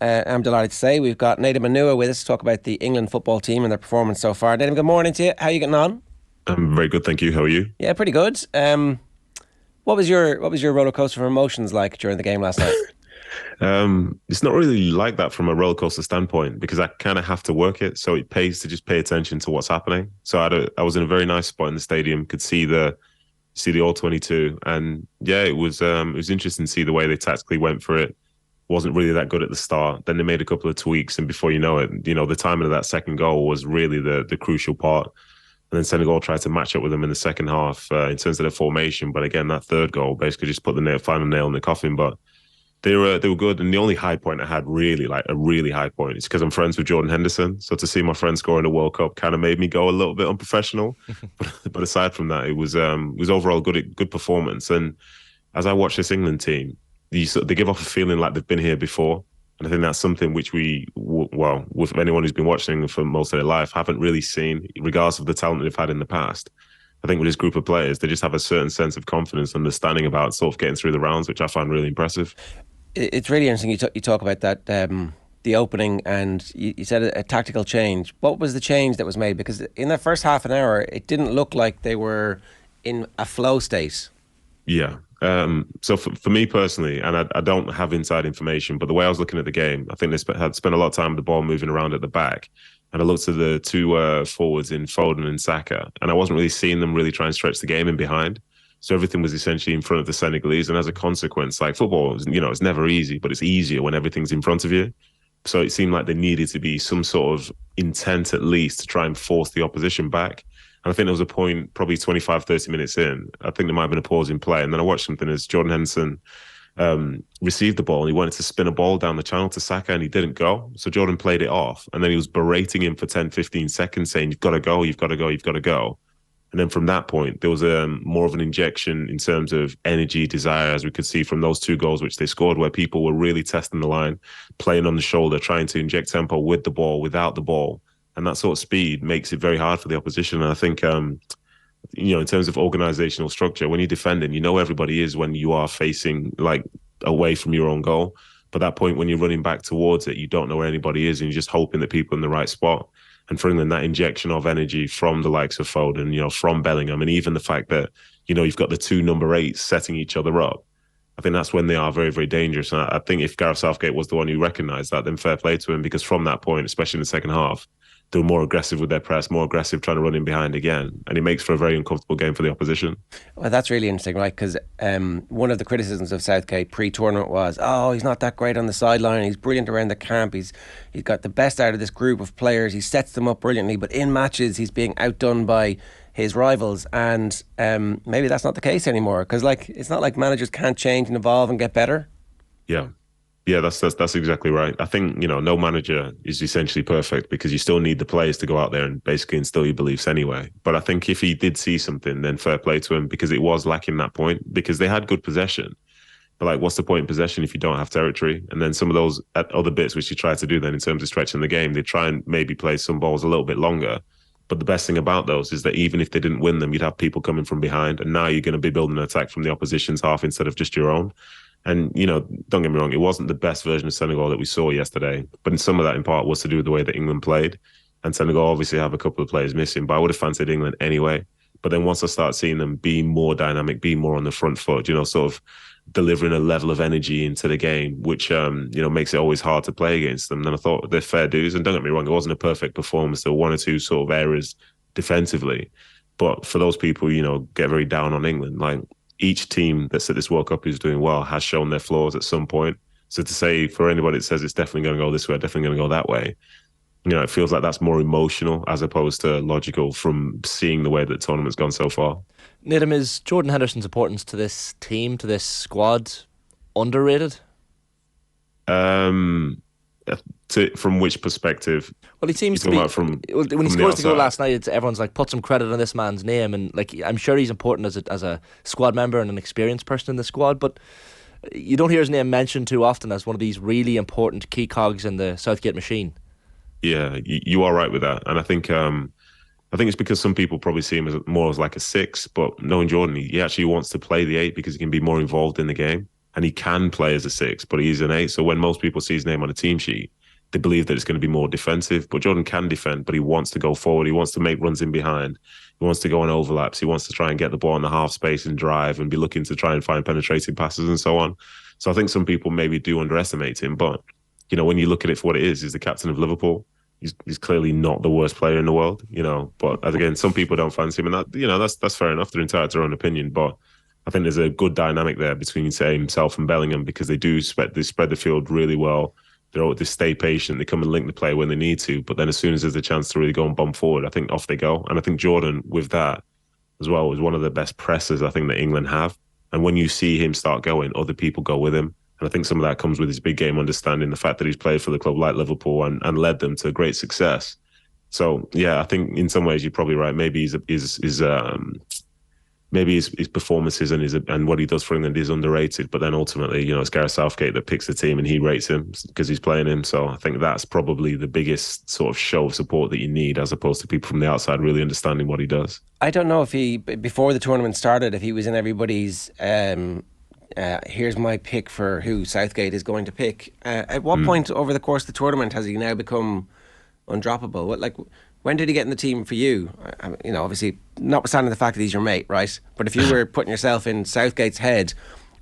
I'm delighted to say we've got Nedum Onuoha with us to talk about the England football team and their performance so far. Nedum, good morning to you. How are you getting on? I'm very good, thank you. How are you? Yeah, pretty good. What was your roller coaster of emotions like during the game last night? It's not really like that from a roller coaster standpoint because I kind of have to work it, so it pays to just pay attention to what's happening. So I was in a very nice spot in the stadium, could see the all 22, and yeah, it was interesting to see the way they tactically went for it. Wasn't really that good at the start. Then they made a couple of tweaks, and before you know it, the timing of that second goal was really the crucial part. And then Senegal tried to match up with them in the second half in terms of their formation. But again, that third goal basically just put the final nail in the coffin. But they were good. And the only high point I had, really, like a really high point, is because I'm friends with Jordan Henderson. So to see my friend score in the World Cup kind of made me go a little bit unprofessional. But aside from that, it was overall good performance. And as I watch this England team, they give off a feeling like they've been here before. And I think that's something which with anyone who's been watching for most of their life, haven't really seen, regardless of the talent they've had in the past. I think with this group of players, they just have a certain sense of confidence, understanding about sort of getting through the rounds, which I find really impressive. It's really interesting. You talk about that the opening, and you said a tactical change. What was the change that was made? Because in that first half an hour, it didn't look like they were in a flow state. Yeah. So for me personally, and I don't have inside information, but the way I was looking at the game, I think they had spent a lot of time with the ball moving around at the back. And I looked at the two forwards in Foden and Saka, and I wasn't really seeing them really try and stretch the game in behind. So everything was essentially in front of the Senegalese. And as a consequence, like football, it's never easy, but it's easier when everything's in front of you. So it seemed like there needed to be some sort of intent at least to try and force the opposition back. And I think there was a point probably 25, 30 minutes in. I think there might have been a pause in play. And then I watched something as Jordan Henderson received the ball and he wanted to spin a ball down the channel to Saka and he didn't go. So Jordan played it off. And then he was berating him for 10, 15 seconds saying, you've got to go, you've got to go, you've got to go. And then from that point, there was more of an injection in terms of energy, desire, as we could see from those two goals which they scored, where people were really testing the line, playing on the shoulder, trying to inject tempo with the ball, without the ball. And that sort of speed makes it very hard for the opposition. And I think, in terms of organizational structure, when you're defending, you know everybody is when you are facing like away from your own goal. But that point when you're running back towards it, you don't know where anybody is, and you're just hoping that people are in the right spot. And for England, that injection of energy from the likes of Foden, from Bellingham, and even the fact that, you've got the two number eights setting each other up, I think that's when they are very, very dangerous. And I think if Gareth Southgate was the one who recognised that, then fair play to him, because from that point, especially in the second half, they were more aggressive with their press, more aggressive trying to run in behind again. And it makes for a very uncomfortable game for the opposition. Well, that's really interesting, right? Because one of the criticisms of Southgate pre-tournament was, oh, he's not that great on the sideline. He's brilliant around the camp. He's got the best out of this group of players. He sets them up brilliantly. But in matches, he's being outdone by his rivals. And maybe that's not the case anymore. Because it's not like managers can't change and evolve and get better. Yeah. Yeah, that's exactly right. I think, no manager is essentially perfect because you still need the players to go out there and basically instill your beliefs anyway. But I think if he did see something, then fair play to him, because it was lacking that point, because they had good possession. But what's the point in possession if you don't have territory? And then some of those other bits which you try to do then in terms of stretching the game, they try and maybe play some balls a little bit longer. But the best thing about those is that even if they didn't win them, you'd have people coming from behind. And now you're going to be building an attack from the opposition's half instead of just your own. And, don't get me wrong, it wasn't the best version of Senegal that we saw yesterday. But some of that in part was to do with the way that England played. And Senegal obviously have a couple of players missing, but I would have fancied England anyway. But then once I start seeing them be more dynamic, be more on the front foot, sort of delivering a level of energy into the game, which, makes it always hard to play against them, then I thought they're fair dues. And don't get me wrong, it wasn't a perfect performance. There were one or two sort of errors defensively. But for those people, get very down on England, each team that's at this World Cup who's doing well has shown their flaws at some point. So to say for anybody that says it's definitely going to go this way, definitely going to go that way, it feels like that's more emotional as opposed to logical from seeing the way that the tournament's gone so far. Nedum, is Jordan Henderson's importance to this team, to this squad, underrated? From which perspective? Well, he seems to be. When he scores the goal last night, everyone's like, put some credit on this man's name, and I'm sure he's important as a squad member and an experienced person in the squad, but you don't hear his name mentioned too often as one of these really important key cogs in the Southgate machine. Yeah, you are right with that, and I think it's because some people probably see him more as like a six, but knowing Jordan, he actually wants to play the eight because he can be more involved in the game. and he can play as a 6, but he's an 8. So when most people see his name on a team sheet, they believe that it's going to be more defensive. But Jordan can defend, but he wants to go forward. He wants to make runs in behind. He wants to go on overlaps. He wants to try and get the ball in the half space and drive and be looking to try and find penetrating passes and so on. So I think some people maybe do underestimate him. But, you know, when you look at it for what it is, he's the captain of Liverpool. He's clearly not the worst player in the world, you know. But again, some people don't fancy him, and that, you know, that's fair enough. They're entitled to their own opinion. But I think there's a good dynamic there between, say, himself and Bellingham, because they spread the field really well. They stay patient. They come and link the play when they need to. But then as soon as there's a chance to really go and bomb forward, I think off they go. And I think Jordan, with that as well, is one of the best pressers I think that England have. And when you see him start going, other people go with him. And I think some of that comes with his big game understanding, the fact that he's played for the club like Liverpool and led them to great success. So, yeah, I think in some ways you're probably right. Maybe his performances and what he does for England is underrated. But then ultimately, you know, it's Gareth Southgate that picks the team and he rates him because he's playing him. So I think that's probably the biggest sort of show of support that you need, as opposed to people from the outside really understanding what he does. I don't know if he, before the tournament started, if he was in everybody's... here's my pick for who Southgate is going to pick. At what point over the course of the tournament has he now become undroppable? When did he get in the team for you? You know, obviously, notwithstanding the fact that he's your mate, right? But if you were putting yourself in Southgate's head,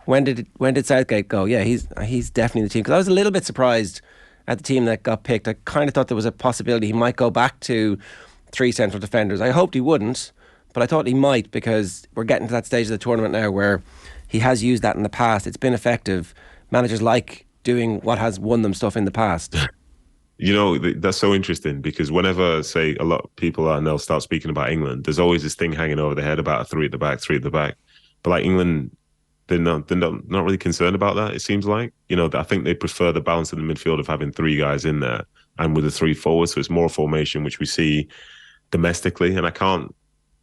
when did Southgate go, yeah, he's definitely the team? Because I was a little bit surprised at the team that got picked. I kind of thought there was a possibility he might go back to 3 central defenders. I hoped he wouldn't, but I thought he might, because we're getting to that stage of the tournament now where he has used that in the past. It's been effective. Managers like doing what has won them stuff in the past. You know, that's so interesting, because whenever, say, a lot of people I know start speaking about England, there's always this thing hanging over their head about a 3 at the back. But like England, they're not really concerned about that, it seems like. You know, I think they prefer the balance in the midfield of having 3 guys in there and with the 3 forwards. So it's more formation, which we see domestically. And I can't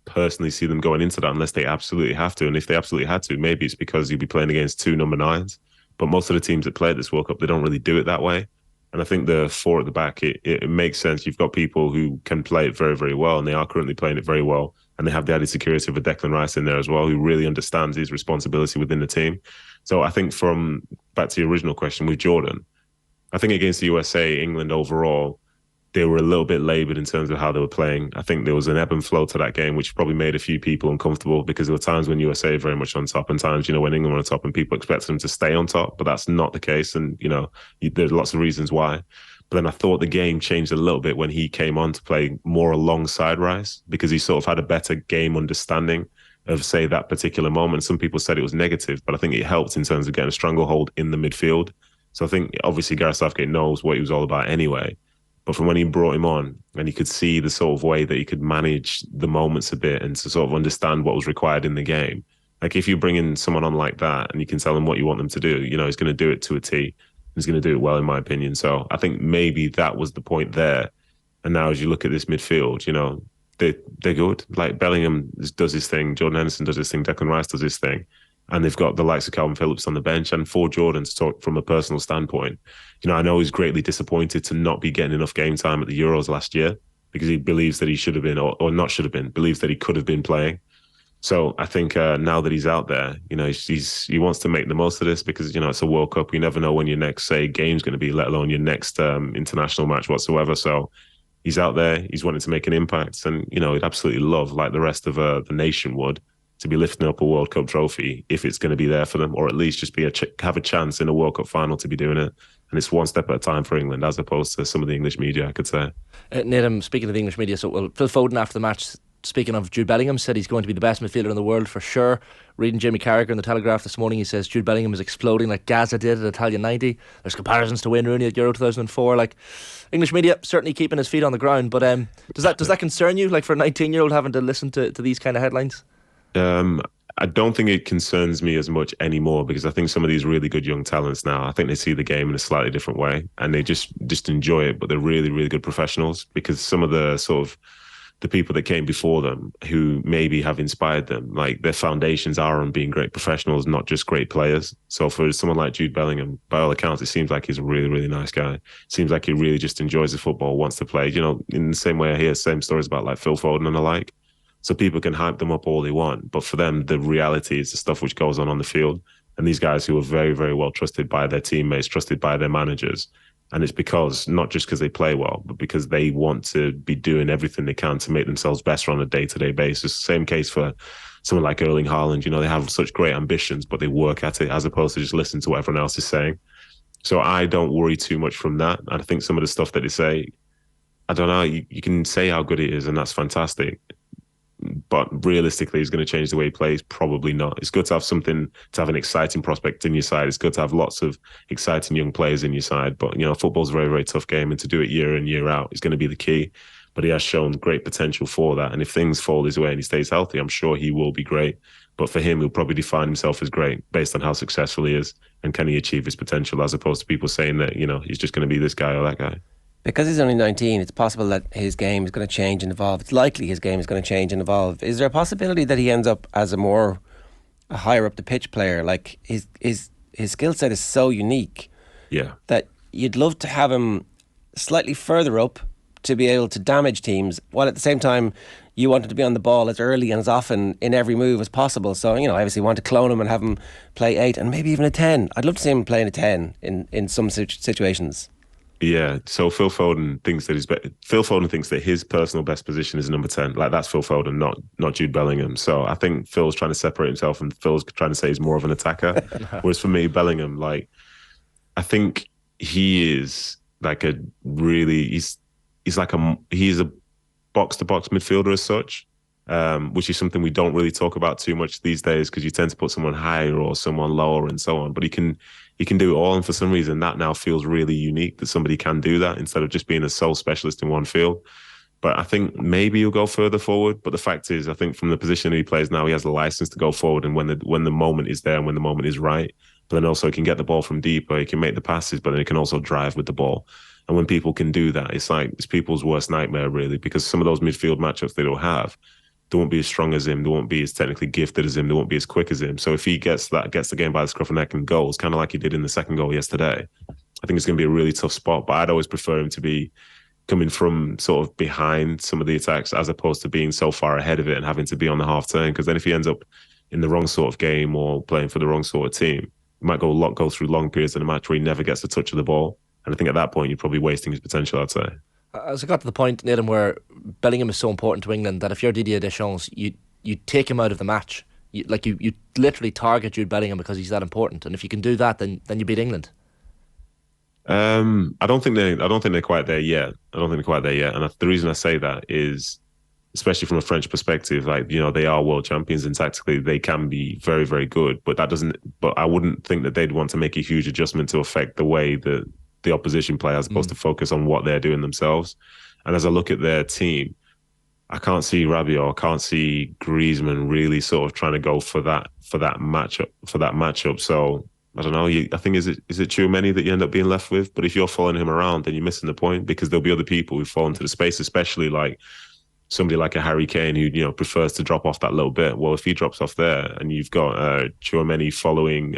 personally see them going into that unless they absolutely have to. And if they absolutely had to, maybe it's because you'd be playing against 2 number 9s. But most of the teams that play at this World Cup, they don't really do it that way. And I think the 4 at the back, it makes sense. You've got people who can play it very, very well, and they are currently playing it very well. And they have the added security of a Declan Rice in there as well, who really understands his responsibility within the team. So I think back to your original question with Jordan, I think against the USA, England overall, they were a little bit laboured in terms of how they were playing. I think there was an ebb and flow to that game, which probably made a few people uncomfortable, because there were times when USA were very much on top and times, you know, when England were on top and people expected them to stay on top, but that's not the case. And, you know, there's lots of reasons why. But then I thought the game changed a little bit when he came on to play more alongside Rice, because he sort of had a better game understanding of, say, that particular moment. Some people said it was negative, but I think it helped in terms of getting a stranglehold in the midfield. So I think obviously Gareth Southgate knows what he was all about anyway. But from when he brought him on, and you could see the sort of way that he could manage the moments a bit and to sort of understand what was required in the game. Like if you bring in someone on like that and you can tell them what you want them to do, you know, he's going to do it to a T. He's going to do it well, in my opinion. So I think maybe that was the point there. And now as you look at this midfield, you know, they're good. Like Bellingham does his thing, Jordan Henderson does his thing, Declan Rice does his thing. And they've got the likes of Calvin Phillips on the bench. And for Jordan, to talk from a personal standpoint, you know, I know he's greatly disappointed to not be getting enough game time at the Euros last year, because he believes that he should have been, or not should have been, believes that he could have been playing. So I think now that he's out there, you know, he wants to make the most of this, because, you know, it's a World Cup. You never know when your next, say, game's going to be, let alone your next international match whatsoever. So he's out there. He's wanting to make an impact. And, you know, he'd absolutely love, like the rest of the nation would, to be lifting up a World Cup trophy if it's going to be there for them, or at least just have a chance in a World Cup final to be doing it. And it's one step at a time for England, as opposed to some of the English media, I could say. Nedum, speaking of the English media, Phil Foden after the match, speaking of Jude Bellingham, said he's going to be the best midfielder in the world for sure. Reading Jamie Carragher in the Telegraph this morning, he says Jude Bellingham is exploding like Gaza did at Italia 90. There's comparisons to Wayne Rooney at Euro 2004. Like, English media certainly keeping his feet on the ground, but does that concern you, like, for a 19-year-old having to listen to these kind of headlines? I don't think it concerns me as much anymore, because I think some of these really good young talents now, I think they see the game in a slightly different way, and they just enjoy it. But they're really, really good professionals, because some of the sort of the people that came before them who maybe have inspired them, like their foundations are on being great professionals, not just great players. So for someone like Jude Bellingham, by all accounts, it seems like he's a really, really nice guy. It seems like he really just enjoys the football, wants to play. You know, in the same way I hear same stories about like Phil Foden and the like. So people can hype them up all they want, but for them, the reality is the stuff which goes on the field. and these guys who are very, very well trusted by their teammates, trusted by their managers. And it's because, not just because they play well, but because they want to be doing everything they can to make themselves better on a day-to-day basis. Same case for someone like Erling Haaland. You know, they have such great ambitions, but they work at it as opposed to just listen to what everyone else is saying. So I don't worry too much from that. And I think some of the stuff that they say, I don't know, you can say how good it is, and that's fantastic. But realistically, he's going to change the way he plays? Probably not. It's good to have something, to have an exciting prospect in your side. It's good to have lots of exciting young players in your side. But, you know, football's a very, very tough game, and to do it year in, year out is going to be the key. But he has shown great potential for that. And if things fall his way and he stays healthy, I'm sure he will be great. But for him, he'll probably define himself as great based on how successful he is and can he achieve his potential, as opposed to people saying that, you know, he's just going to be this guy or that guy. Because he's only 19, it's possible that his game is going to change and evolve. It's likely his game is going to change and evolve. Is there a possibility that he ends up as a higher up the pitch player? Like his skill set is so unique, that you'd love to have him slightly further up to be able to damage teams, while at the same time you want him to be on the ball as early and as often in every move as possible. So, you know, obviously you want to clone him and have him play 8 and maybe even a 10. I'd love to see him playing a 10 in some situations. Yeah, so Phil Foden thinks that his personal best position is number 10. Like, that's Phil Foden, not Jude Bellingham. So I think Phil's trying to separate himself, and Phil's trying to say he's more of an attacker. Whereas for me, Bellingham, like, I think he is like he's a box-to-box midfielder as such, which is something we don't really talk about too much these days, because you tend to put someone higher or someone lower and so on. But he can do it all, and for some reason that now feels really unique, that somebody can do that instead of just being a sole specialist in one field. But I think maybe he'll go further forward. But the fact is, I think from the position that he plays now, he has the license to go forward, and when the moment is there and when the moment is right. But then also he can get the ball from deeper, he can make the passes, but then he can also drive with the ball. And when people can do that, it's people's worst nightmare, really, because some of those midfield matchups they don't have, they won't be as strong as him, they won't be as technically gifted as him, they won't be as quick as him. So if he gets the game by the scruff of the neck and goals, kind of like he did in the second goal yesterday, I think it's going to be a really tough spot. But I'd always prefer him to be coming from sort of behind some of the attacks, as opposed to being so far ahead of it and having to be on the half turn. Because then if he ends up in the wrong sort of game or playing for the wrong sort of team, he might go through long periods in a match where he never gets the touch of the ball. And I think at that point, you're probably wasting his potential, I'd say. As I got to the point, Nedum, where Bellingham is so important to England that if you're Didier Deschamps, you take him out of the match. You literally target Jude Bellingham because he's that important. And if you can do that, then you beat England. I don't think they're quite there yet. And the reason I say that is, especially from a French perspective, like, you know, they are world champions, and tactically they can be very, very good. But I wouldn't think that they'd want to make a huge adjustment to affect the way that the opposition play, as opposed to focus on what they're doing themselves. And as I look at their team, I can't see Rabiot, I can't see Griezmann really sort of trying to go for that matchup. So I don't know. I think is it Tchouaméni that you end up being left with? But if you're following him around, then you're missing the point, because there'll be other people who fall into the space, especially like somebody like a Harry Kane who, you know, prefers to drop off that little bit. Well, if he drops off there and you've got Tchouaméni following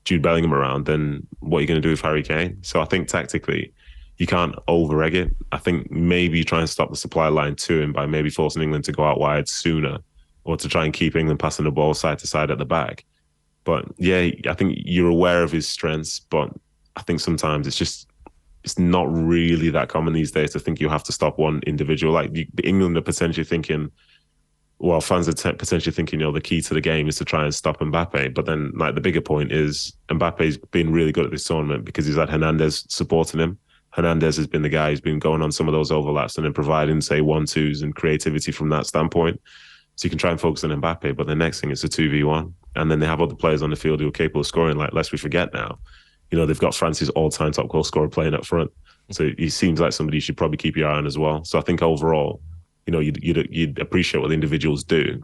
Jude Bellingham around, then what are you going to do with Harry Kane? So I think tactically, you can't over-egg it. I think maybe you try and stop the supply line to him by maybe forcing England to go out wide sooner, or to try and keep England passing the ball side to side at the back. But yeah, I think you're aware of his strengths, but I think sometimes it's not really that common these days to think you have to stop one individual. Like, England are potentially thinking, well, fans are potentially thinking, you know, the key to the game is to try and stop Mbappe. But then, like, the bigger point is Mbappe's been really good at this tournament because he's had Hernandez supporting him. Hernandez has been the guy who's been going on some of those overlaps and then providing, say, 1-2s and creativity from that standpoint. So you can try and focus on Mbappe, but the next thing is a 2v1. And then they have other players on the field who are capable of scoring. Like, lest we forget now, you know, they've got France's all-time top goal scorer playing up front. So he seems like somebody you should probably keep your eye on as well. So I think overall, you know, you'd appreciate what the individuals do,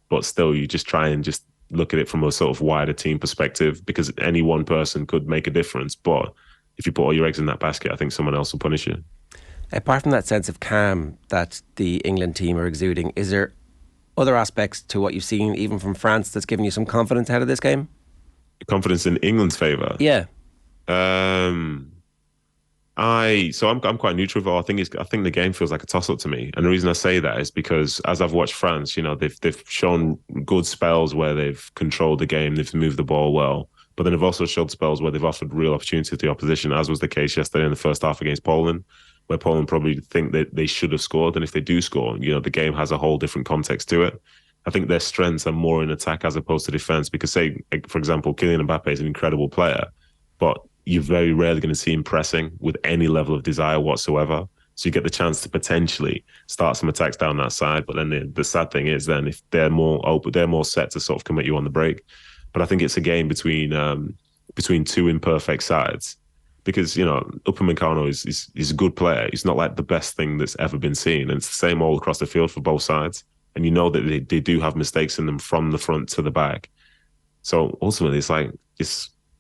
but still you just try and just look at it from a sort of wider team perspective, because any one person could make a difference. But if you put all your eggs in that basket, I think someone else will punish you. Apart from that sense of calm that the England team are exuding, is there other aspects to what you've seen, even from France, that's giving you some confidence ahead of this game? Confidence in England's favour? Yeah. I'm quite neutral. I think the game feels like a toss up to me, and the reason I say that is because as I've watched France, they've shown good spells where they've controlled the game, they've moved the ball well, but then they've also showed spells where they've offered real opportunity to the opposition, as was the case yesterday in the first half against Poland, where Poland probably think that they should have scored, and if they do score, the game has a whole different context to it. I think their strengths are more in attack as opposed to defense, because say, for example, Kylian Mbappe is an incredible player, but you're very rarely going to see him pressing with any level of desire whatsoever. So you get the chance to potentially start some attacks down that side. But then the sad thing is, then if they're more open, they're more set to sort of come at you on the break. But I think it's a game between two imperfect sides, because Upamecano is a good player. He's not like the best thing that's ever been seen, and it's the same all across the field for both sides. And you know that they do have mistakes in them from the front to the back. So ultimately,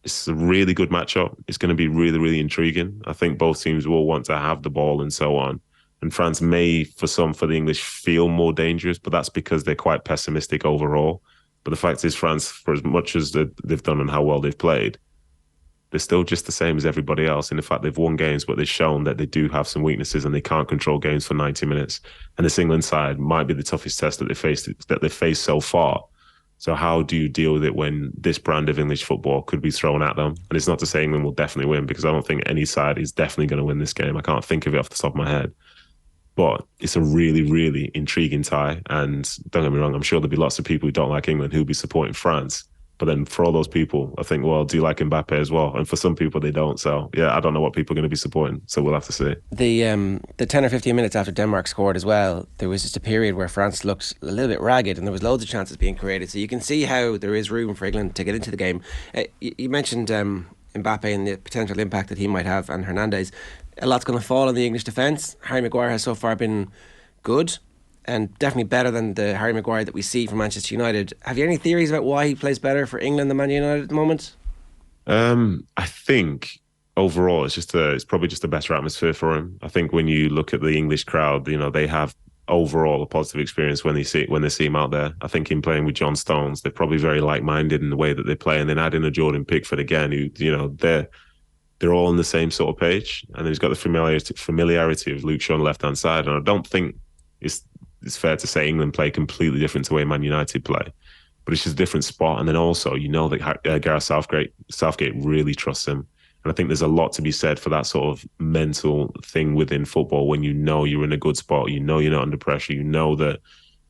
it's a really good matchup. It's going to be really, really intriguing. I think both teams will want to have the ball and so on. And France may, for the English, feel more dangerous, but that's because they're quite pessimistic overall. But the fact is, France, for as much as they've done and how well they've played, they're still just the same as everybody else. In the fact, they've won games, but they've shown that they do have some weaknesses and they can't control games for 90 minutes. And this England side might be the toughest test that they've faced so far. So how do you deal with it when this brand of English football could be thrown at them? And it's not to say England will definitely win, because I don't think any side is definitely going to win this game. I can't think of it off the top of my head. But it's a really, really intriguing tie. And don't get me wrong, I'm sure there'll be lots of people who don't like England who'll be supporting France. But then for all those people, I think, well, do you like Mbappe as well? And for some people, they don't. So, yeah, I don't know what people are going to be supporting. So we'll have to see. The 10 or 15 minutes after Denmark scored as well, there was just a period where France looked a little bit ragged and there was loads of chances being created. So you can see how there is room for England to get into the game. You mentioned Mbappe and the potential impact that he might have, and Hernandez. A lot's going to fall on the English defence. Harry Maguire has so far been good, and definitely better than the Harry Maguire that we see from Manchester United. Have you any theories about why he plays better for England than Man United at the moment? I think overall it's probably just a better atmosphere for him. I think when you look at the English crowd, they have overall a positive experience when they see him out there. I think in playing with John Stones, they're probably very like-minded in the way that they play, and then add in a Jordan Pickford again, who they're all on the same sort of page, and then he's got the familiarity of Luke Shaw on the left-hand side, and I don't think it's fair to say England play completely different to the way Man United play, but it's just a different spot. And then also, that Gareth Southgate really trusts him. And I think there's a lot to be said for that sort of mental thing within football when you're in a good spot, you're not under pressure, that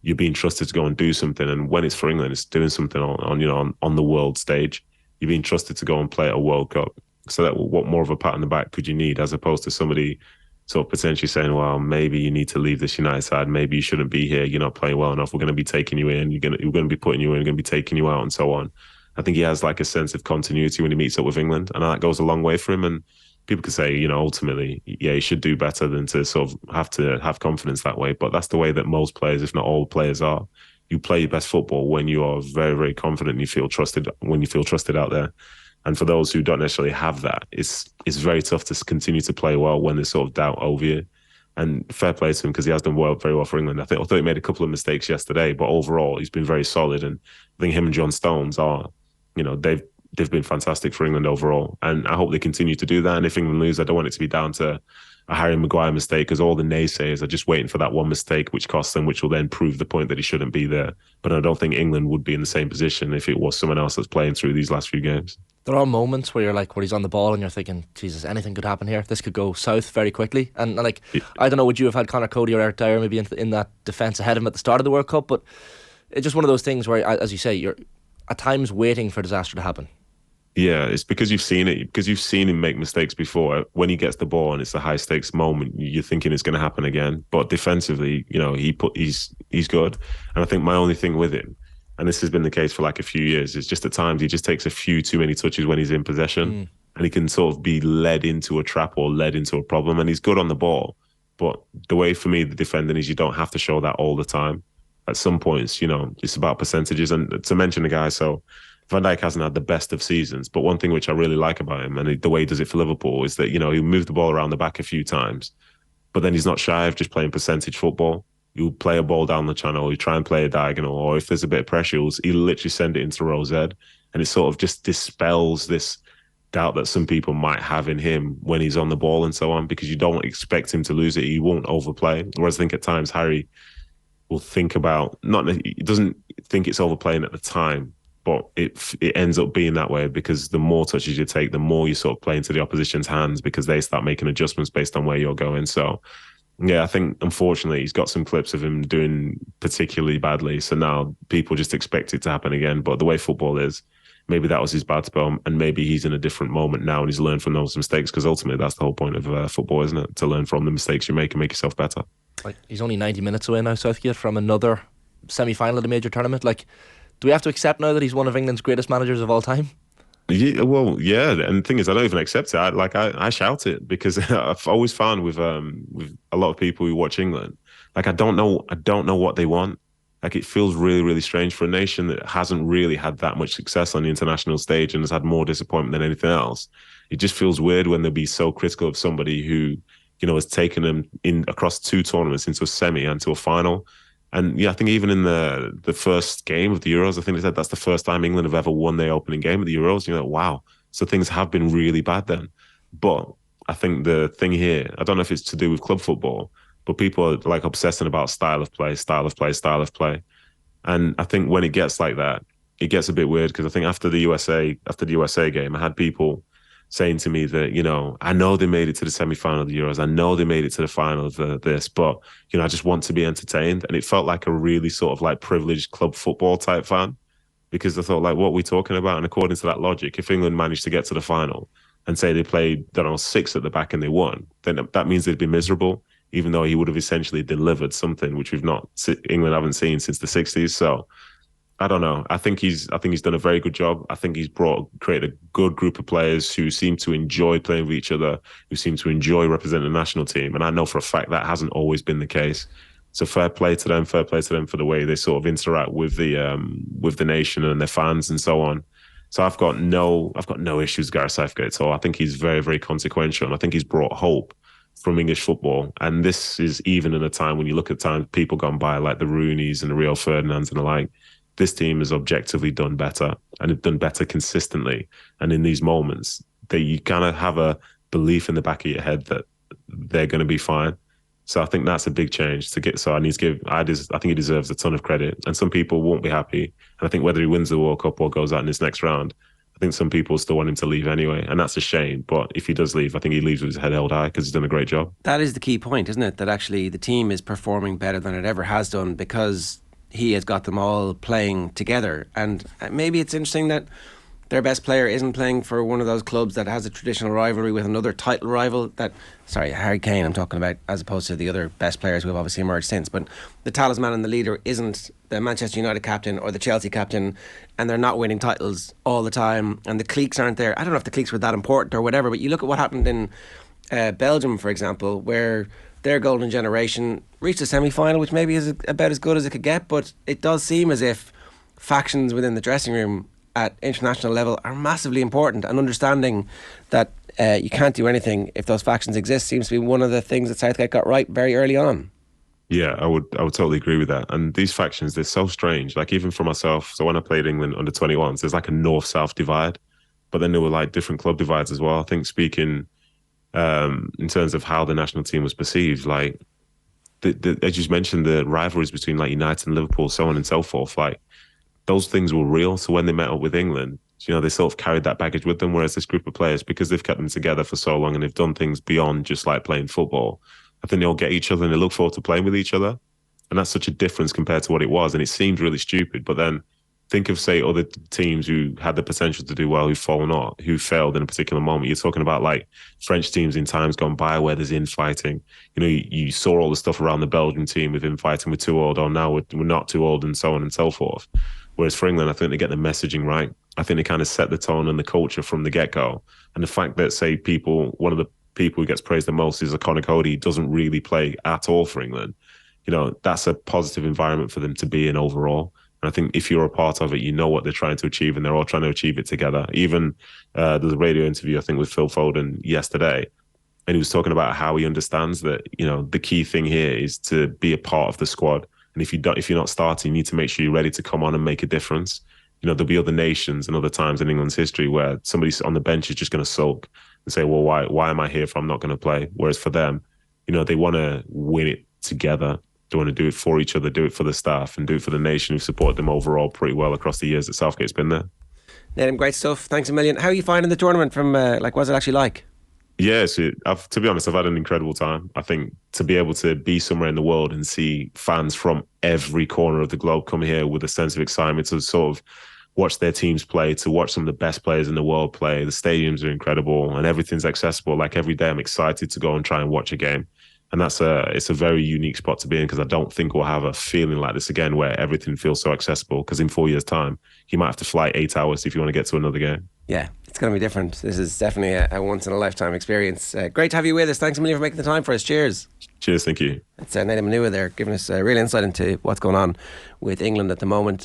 you're being trusted to go and do something. And when it's for England, it's doing something on the world stage. You're being trusted to go and play at a World Cup. So that what more of a pat on the back could you need, as opposed to somebody sort of potentially saying, well, maybe you need to leave this United side, maybe you shouldn't be here, you're not playing well enough, we're going to be taking you in, we're going to be putting you in, we're going to be taking you out, and so on. I think he has like a sense of continuity when he meets up with England, and that goes a long way for him. And people could say, ultimately, yeah, he should do better than to sort of have confidence that way. But that's the way that most players, if not all players, are. You play your best football when you are very, very confident and you feel trusted, out there. And for those who don't necessarily have that, it's very tough to continue to play well when there's sort of doubt over you. And fair play to him, because he has done very well for England. I thought he made a couple of mistakes yesterday, but overall he's been very solid. And I think him and John Stones are, they've been fantastic for England overall. And I hope they continue to do that. And if England lose, I don't want it to be down to a Harry Maguire mistake, because all the naysayers are just waiting for that one mistake which costs them, which will then prove the point that he shouldn't be there. But I don't think England would be in the same position if it was someone else that's playing through these last few games. There are moments where he's on the ball and you're thinking, Jesus, anything could happen here. This could go south very quickly. And I don't know, would you have had Conor Cody or Eric Dyer maybe in that defence ahead of him at the start of the World Cup? But it's just one of those things where, as you say, you're at times waiting for disaster to happen. Yeah, it's because you've seen it, because you've seen him make mistakes before. When he gets the ball and it's a high stakes moment, you're thinking it's going to happen again. But defensively, he's good. And I think my only thing with him, and this has been the case for like a few years, is just at times he just takes a few too many touches when he's in possession, and he can sort of be led into a trap or led into a problem. And he's good on the ball, but the way for me the defending is, you don't have to show that all the time. At some points, it's about percentages. And to mention a guy, so Van Dijk hasn't had the best of seasons, but one thing which I really like about him, and the way he does it for Liverpool, is that, he moved the ball around the back a few times, but then he's not shy of just playing percentage football. He'll play a ball down the channel, he'll try and play a diagonal, or if there's a bit of pressure, he'll literally send it into row Z, and it sort of just dispels this doubt that some people might have in him when he's on the ball and so on, because you don't expect him to lose it. He won't overplay. Whereas I think at times Harry will think about, he doesn't think it's overplaying at the time, but it ends up being that way because the more touches you take, the more you sort of play into the opposition's hands because they start making adjustments based on where you're going. So yeah, I think unfortunately he's got some clips of him doing particularly badly. So now people just expect it to happen again. But the way football is, maybe that was his bad spell, and maybe he's in a different moment now and he's learned from those mistakes, because ultimately that's the whole point of football, isn't it? To learn from the mistakes you make and make yourself better. Like, he's only 90 minutes away now, Southgate, from another semi-final of the major tournament. Like, do we have to accept now that he's one of England's greatest managers of all time? Yeah, well, yeah, and the thing is, I don't even accept it. I shout it because I've always found with a lot of people who watch England, like I don't know what they want. Like, it feels really, really strange for a nation that hasn't really had that much success on the international stage and has had more disappointment than anything else. It just feels weird when they'll be so critical of somebody who, has taken them in across 2 tournaments into a semi and to a final. And yeah, I think even in the first game of the Euros, I think they said that's the first time England have ever won their opening game of the Euros. Wow. So things have been really bad then. But I think the thing here, I don't know if it's to do with club football, but people are like obsessing about style of play. And I think when it gets like that, it gets a bit weird, because I think after the USA game, I had people saying to me that, I know they made it to the semi-final of the Euros. I know they made it to the final of this, but, I just want to be entertained. And it felt like a really sort of like privileged club football type fan, because I thought, like, what are we talking about? And according to that logic, if England managed to get to the final and say they played, 6 at the back and they won, then that means they'd be miserable, even though he would have essentially delivered something which England haven't seen since the 60s. So I don't know. I think he's done a very good job. I think he's created a good group of players who seem to enjoy playing with each other, who seem to enjoy representing the national team. And I know for a fact that hasn't always been the case. So fair play to them for the way they sort of interact with the nation and their fans and so on. So I've got no issues with Gareth Southgate at all. I think he's very, very consequential, and I think he's brought hope from English football. And this is even in a time when you look at time people gone by, like the Rooneys and the Rio Ferdinands and the like. This team has objectively done better, and have done better consistently. And in these moments, that you kind of have a belief in the back of your head that they're going to be fine. So I think that's a big change to get. So I think he deserves a ton of credit. And some people won't be happy. And I think whether he wins the World Cup or goes out in this next round, I think some people still want him to leave anyway. And that's a shame. But if he does leave, I think he leaves with his head held high, because he's done a great job. That is the key point, isn't it? That actually the team is performing better than it ever has done, because he has got them all playing together. And maybe it's interesting that their best player isn't playing for one of those clubs that has a traditional rivalry with another title rival. Harry Kane I'm talking about, as opposed to the other best players who have obviously emerged since. But the talisman and the leader isn't the Manchester United captain or the Chelsea captain, and they're not winning titles all the time, and the cliques aren't there. I don't know if the cliques were that important or whatever, but you look at what happened in Belgium, for example, where their golden generation reached a semi-final, which maybe is about as good as it could get, but it does seem as if factions within the dressing room at international level are massively important, and understanding that you can't do anything if those factions exist seems to be one of the things that Southgate got right very early on. Yeah, I would totally agree with that. And these factions, they're so strange. Like, even for myself, so when I played England under 21s, there's like a north-south divide, but then there were like different club divides as well. I think speaking in terms of how the national team was perceived, like as you mentioned, the rivalries between like United and Liverpool, so on and so forth, like those things were real. So when they met up with England, they sort of carried that baggage with them. Whereas this group of players, because they've kept them together for so long and they've done things beyond just like playing football, I think they all get each other and they look forward to playing with each other. And that's such a difference compared to what it was. And it seemed really stupid. But then think of, say, other teams who had the potential to do well, who failed in a particular moment. You're talking about like French teams in times gone by where there's infighting. You saw all the stuff around the Belgian team with infighting. We're too old, or now we're not too old, and so on and so forth. Whereas for England, I think they get the messaging right. I think they kind of set the tone and the culture from the get-go. And the fact that, say, one of the people who gets praised the most is Connor Cody, doesn't really play at all for England. That's a positive environment for them to be in overall. And I think if you're a part of it, you know what they're trying to achieve, and they're all trying to achieve it together. Even there's a radio interview, I think, with Phil Foden yesterday, and he was talking about how he understands that, the key thing here is to be a part of the squad. And if you're not starting, you need to make sure you're ready to come on and make a difference. there'll be other nations and other times in England's history where somebody on the bench is just going to sulk and say, well, why am I here if I'm not going to play? Whereas for them, they want to win it together. They want to do it for each other, do it for the staff, and do it for the nation who've supported them overall pretty well across the years that Southgate's been there. Nedum, great stuff. Thanks a million. How are you finding the tournament from, what's it actually like? Yeah, to be honest, I've had an incredible time. I think to be able to be somewhere in the world and see fans from every corner of the globe come here with a sense of excitement to sort of watch their teams play, to watch some of the best players in the world play. The stadiums are incredible and everything's accessible. Like every day I'm excited to go and try and watch a game. And it's a very unique spot to be in, because I don't think we'll have a feeling like this again where everything feels so accessible, because in 4 years' time, you might have to fly 8 hours if you want to get to another game. Yeah, it's going to be different. This is definitely a once-in-a-lifetime experience. Great to have you with us. Thanks a million for making the time for us. Cheers. Cheers, thank you. It's Nedum Onuoha there, giving us a real insight into what's going on with England at the moment.